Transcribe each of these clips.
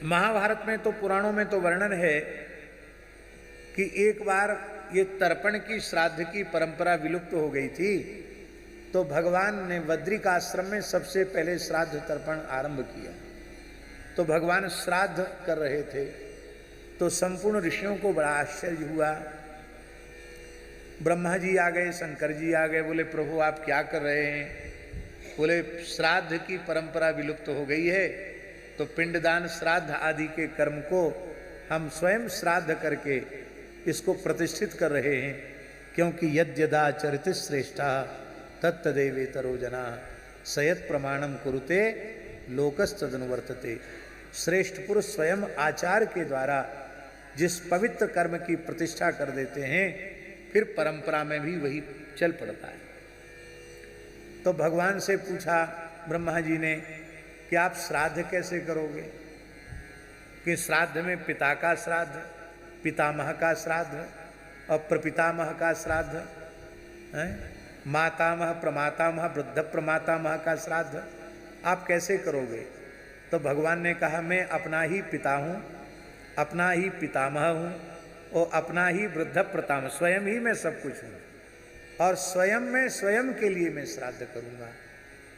महाभारत में तो, पुराणों में तो वर्णन है कि एक बार ये तर्पण की, श्राद्ध की परंपरा विलुप्त हो गई थी, तो भगवान ने बद्रिक आश्रम में सबसे पहले श्राद्ध तर्पण आरंभ किया। तो भगवान श्राद्ध कर रहे थे, तो संपूर्ण ऋषियों को बड़ा आश्चर्य हुआ। ब्रह्मा जी आ गए, शंकर जी आ गए, बोले प्रभु आप क्या कर रहे हैं? बोले श्राद्ध की परंपरा विलुप्त हो गई है, तो पिंडदान श्राद्ध आदि के कर्म को हम स्वयं श्राद्ध करके इसको प्रतिष्ठित कर रहे हैं, क्योंकि यद्यदाचरित श्रेष्ठा तत्तदेवेतरो जना सयत प्रमाणम कुरुते लोकस्तदनुवर्तते। श्रेष्ठ पुरुष स्वयं आचार के द्वारा जिस पवित्र कर्म की प्रतिष्ठा कर देते हैं, फिर परंपरा में भी वही चल पड़ता है। तो भगवान से पूछा ब्रह्मा जी ने कि आप श्राद्ध कैसे करोगे? कि श्राद्ध में पिता का श्राद्ध, पितामह का श्राद्ध और प्रपितामह का श्राद्ध है, मातामह, प्रमातामह, वृद्ध प्रमातामह का श्राद्ध आप कैसे करोगे? तो भगवान ने कहा मैं अपना ही पिता हूँ, अपना ही पितामह हूँ और अपना ही वृद्ध प्रतामह, स्वयं ही मैं सब कुछ हूँ और स्वयं में स्वयं के लिए मैं श्राद्ध करूँगा,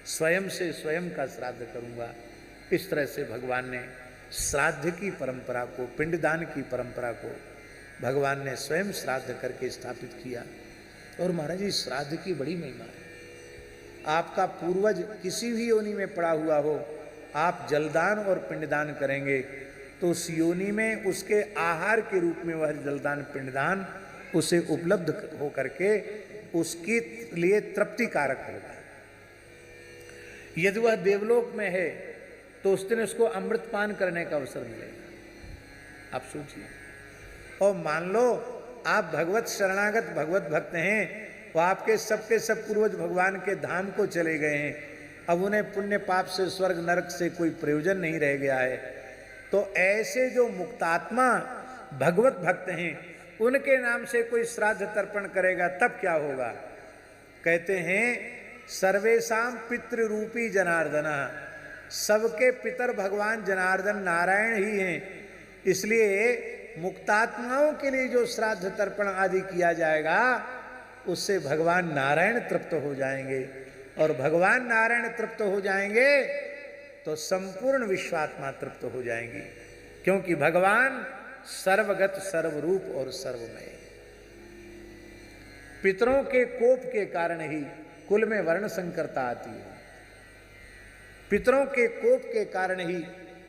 स्वयं से स्वयं का श्राद्ध करूँगा। इस तरह से भगवान ने श्राद्ध की परंपरा को, पिंडदान की परंपरा को भगवान ने स्वयं श्राद्ध करके स्थापित किया। और महाराज जी श्राद्ध की बड़ी महिमा है। आपका पूर्वज किसी भी योनि में पड़ा हुआ हो, आप जलदान और पिंडदान करेंगे तो उस योनि में उसके आहार के रूप में वह जलदान पिंडदान उसे उपलब्ध हो करके उसके लिए तृप्ति कारक होगा। यदि वह देवलोक में है तो उस दिन उसको अमृत पान करने का अवसर मिलेगा। आप सोचिए, और मान लो आप भगवत शरणागत भगवत भक्त हैं, वो आपके सबके सब पूर्वज भगवान के धाम को चले गए हैं, अब उन्हें पुण्य पाप से, स्वर्ग नरक से कोई प्रयोजन नहीं रह गया है, तो ऐसे जो मुक्तात्मा भगवत भक्त हैं उनके नाम से कोई श्राद्ध तर्पण करेगा तब क्या होगा? कहते हैं सर्वेशाम पितृरूपी जनार्दन, सबके पितर भगवान जनार्दन नारायण ही हैं। इसलिए मुक्तात्माओं के लिए जो श्राद्ध तर्पण आदि किया जाएगा उससे भगवान नारायण तृप्त हो जाएंगे, और भगवान नारायण तृप्त हो जाएंगे तो संपूर्ण विश्वात्मा तृप्त हो जाएंगी, क्योंकि भगवान सर्वगत, सर्वरूप और सर्वमय। पितरों के कोप के कारण ही कुल में वर्ण संकरता आती है, पितरों के कोप के कारण ही